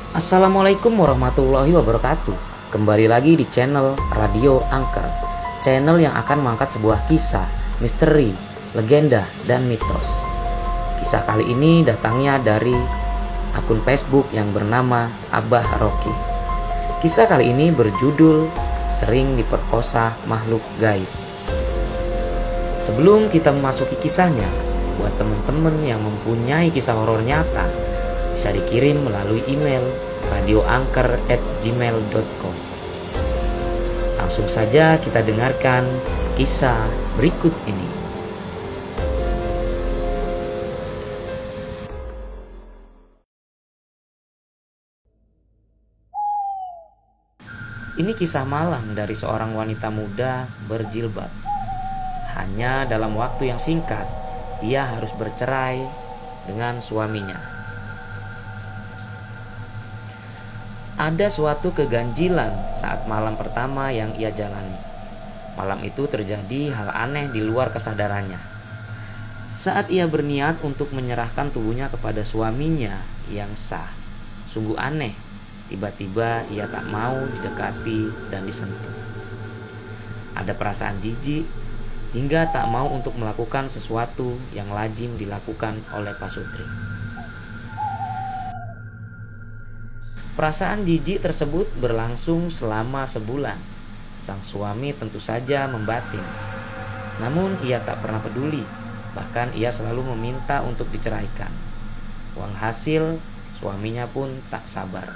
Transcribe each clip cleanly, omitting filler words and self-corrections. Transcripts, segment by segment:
Assalamualaikum warahmatullahi wabarakatuh. Kembali lagi di channel Radio Angker, channel yang akan mengangkat sebuah kisah, misteri, legenda, dan mitos. Kisah kali ini datangnya dari akun Facebook yang bernama Abah Rocky. Kisah kali ini berjudul Sering Diperkosa Makhluk Gaib. Sebelum kita memasuki kisahnya, buat teman-teman yang mempunyai kisah horor nyata, bisa dikirim melalui email radioangker@gmail.com. Langsung saja kita dengarkan kisah berikut ini. Ini kisah malam dari seorang wanita muda berjilbab. Hanya dalam waktu yang singkat, ia harus bercerai dengan suaminya. Ada suatu keganjilan saat malam pertama yang ia jalani. Malam itu terjadi hal aneh di luar kesadarannya. Saat ia berniat untuk menyerahkan tubuhnya kepada suaminya yang sah, sungguh aneh. Tiba-tiba ia tak mau didekati dan disentuh. Ada perasaan jijik hingga tak mau untuk melakukan sesuatu yang lazim dilakukan oleh pasutri. Perasaan jijik tersebut berlangsung selama sebulan. Sang suami tentu saja membatin. Namun ia tak pernah peduli. Bahkan ia selalu meminta untuk diceraikan. Uang hasil, suaminya pun tak sabar.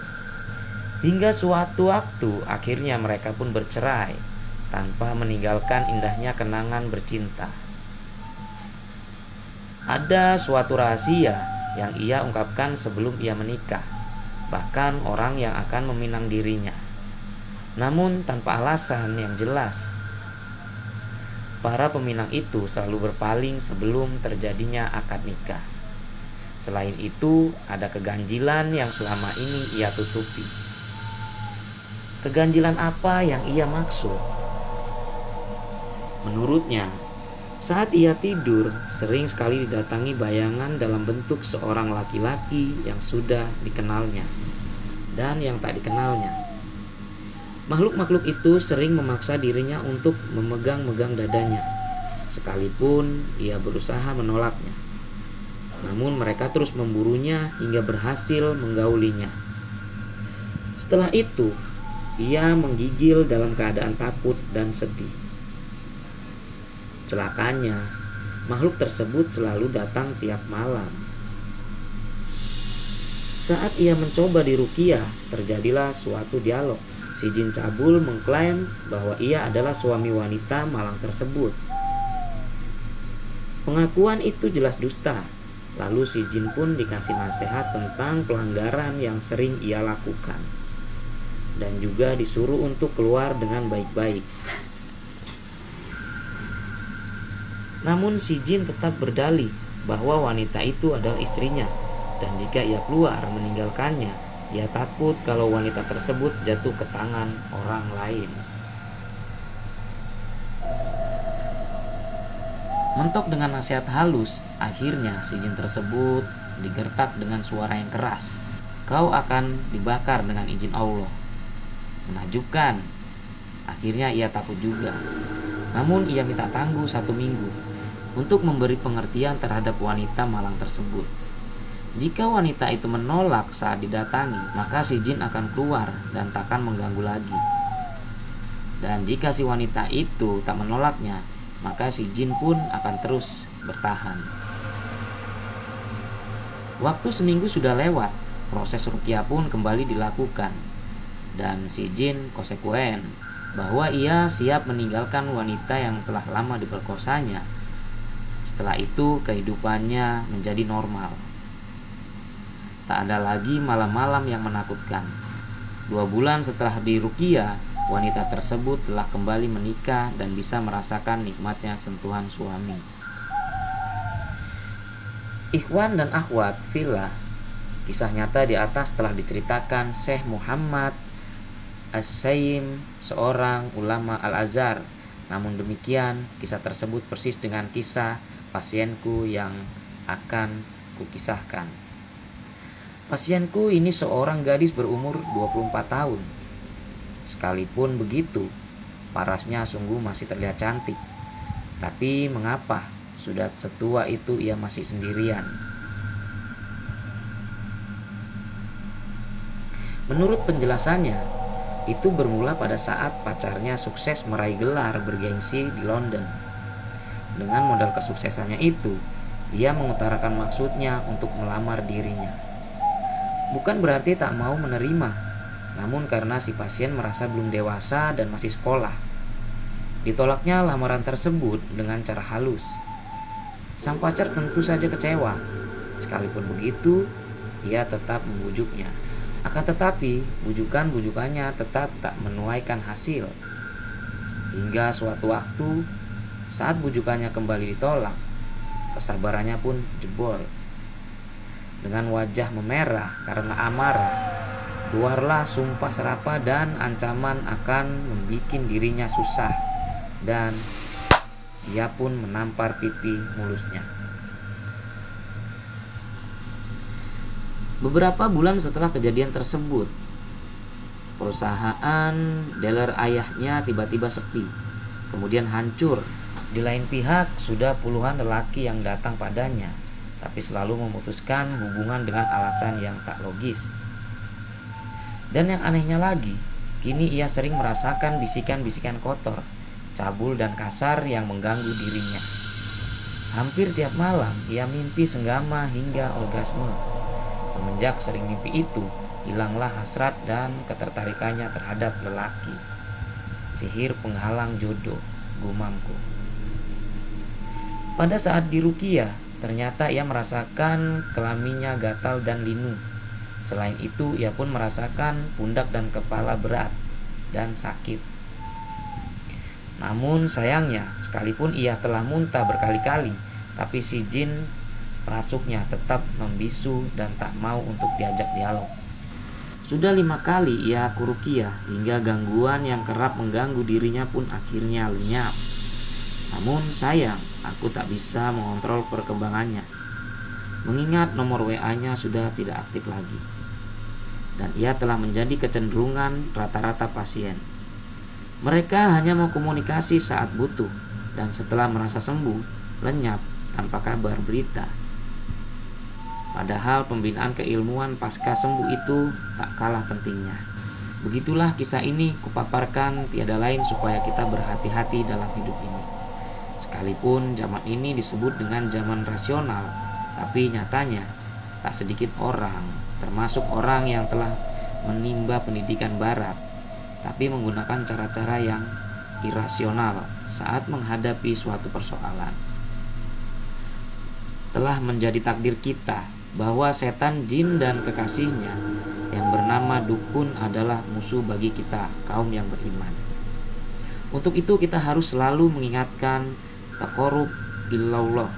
Hingga suatu waktu akhirnya mereka pun bercerai tanpa meninggalkan indahnya kenangan bercinta. Ada suatu rahasia yang ia ungkapkan sebelum ia menikah, bahkan orang yang akan meminang dirinya, namun tanpa alasan yang jelas. Para peminang itu selalu berpaling sebelum terjadinya akad nikah. Selain itu, ada keganjilan yang selama ini ia tutupi. Keganjilan apa yang ia maksud? Menurutnya, saat ia tidur, sering sekali didatangi bayangan dalam bentuk seorang laki-laki yang sudah dikenalnya dan yang tak dikenalnya. Makhluk-makhluk itu sering memaksa dirinya untuk memegang-megang dadanya, sekalipun ia berusaha menolaknya. Namun mereka terus memburunya hingga berhasil menggaulinya. Setelah itu, ia menggigil dalam keadaan takut dan sedih. Celakanya, makhluk tersebut selalu datang tiap malam. Saat ia mencoba diruqyah, terjadilah suatu dialog. Si jin cabul mengklaim bahwa ia adalah suami wanita malang tersebut. Pengakuan itu jelas dusta. Lalu si jin pun dikasih nasihat tentang pelanggaran yang sering ia lakukan, dan juga disuruh untuk keluar dengan baik-baik. Namun si jin tetap berdalih bahwa wanita itu adalah istrinya, dan jika ia keluar meninggalkannya, ia takut kalau wanita tersebut jatuh ke tangan orang lain. Mentok dengan nasihat halus, akhirnya si jin tersebut digertak dengan suara yang keras. Kau akan dibakar dengan izin Allah. Menakjubkan. Akhirnya ia takut juga. Namun ia minta tangguh 1 minggu untuk memberi pengertian terhadap wanita malang tersebut. Jika wanita itu menolak saat didatangi, maka si jin akan keluar dan takkan mengganggu lagi. Dan jika si wanita itu tak menolaknya, maka si jin pun akan terus bertahan. Waktu seminggu sudah lewat, proses ruqyah pun kembali dilakukan. Dan si jin konsekuen bahwa ia siap meninggalkan wanita yang telah lama diperkosanya. Setelah itu kehidupannya menjadi normal. Tak ada lagi malam-malam yang menakutkan. 2 bulan setelah diruqyah, wanita tersebut telah kembali menikah dan bisa merasakan nikmatnya sentuhan suami. Ikhwan dan akhwat fillah, kisah nyata di atas telah diceritakan Syekh Muhammad As-Sayyim, seorang ulama Al-Azhar. Namun demikian, kisah tersebut persis dengan kisah pasienku yang akan kukisahkan. Pasienku ini seorang gadis berumur 24 tahun. Sekalipun begitu, parasnya sungguh masih terlihat cantik. Tapi mengapa sudah setua itu ia masih sendirian? Menurut penjelasannya, itu bermula pada saat pacarnya sukses meraih gelar bergengsi di London. Dengan modal kesuksesannya itu, ia mengutarakan maksudnya untuk melamar dirinya. Bukan berarti tak mau menerima, namun karena si pasien merasa belum dewasa dan masih sekolah. Ditolaknya lamaran tersebut dengan cara halus. Sang pacar tentu saja kecewa. Sekalipun begitu, ia tetap membujuknya. Akan tetapi, bujukannya tetap tak menuaikan hasil. Hingga suatu waktu, saat bujukannya kembali ditolak, kesabarannya pun jebol. Dengan wajah memerah karena amarah, keluarlah sumpah serapah dan ancaman akan membuat dirinya susah, dan ia pun menampar pipi mulusnya. Beberapa bulan setelah kejadian tersebut, perusahaan dealer ayahnya tiba-tiba sepi, kemudian hancur. Di lain pihak, sudah puluhan lelaki yang datang padanya, tapi selalu memutuskan hubungan dengan alasan yang tak logis. Dan yang anehnya lagi, kini ia sering merasakan bisikan-bisikan kotor, cabul dan kasar yang mengganggu dirinya. Hampir tiap malam ia mimpi senggama hingga orgasme. Semenjak sering mimpi itu, hilanglah hasrat dan ketertarikannya terhadap lelaki. Sihir penghalang jodoh, gumamku. Pada saat diruqyah, ternyata ia merasakan kelaminnya gatal dan linu. Selain itu, ia pun merasakan pundak dan kepala berat dan sakit. Namun sayangnya, sekalipun ia telah muntah berkali-kali, tapi si jin rasuknya tetap membisu dan tak mau untuk diajak dialog. Sudah 5 kali ia kuruqyah hingga gangguan yang kerap mengganggu dirinya pun akhirnya lenyap. Namun sayang, aku tak bisa mengontrol perkembangannya, mengingat nomor WA-nya sudah tidak aktif lagi. Dan ia telah menjadi kecenderungan rata-rata pasien. Mereka hanya mau komunikasi saat butuh, dan setelah merasa sembuh, lenyap tanpa kabar berita. Padahal pembinaan keilmuan pasca sembuh itu tak kalah pentingnya. Begitulah kisah ini kupaparkan tiada lain supaya kita berhati-hati dalam hidup ini. Sekalipun zaman ini disebut dengan zaman rasional, tapi nyatanya tak sedikit orang, termasuk orang yang telah menimba pendidikan barat, tapi menggunakan cara-cara yang irasional saat menghadapi suatu persoalan. Telah menjadi takdir kita bahwa setan, jin, dan kekasihnya yang bernama dukun adalah musuh bagi kita, kaum yang beriman. Untuk itu kita harus selalu mengingatkan taqarrub ilallah,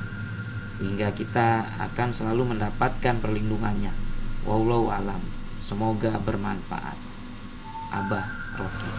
hingga kita akan selalu mendapatkan perlindungannya. Wallahu alam. Semoga bermanfaat. Abah Rocky.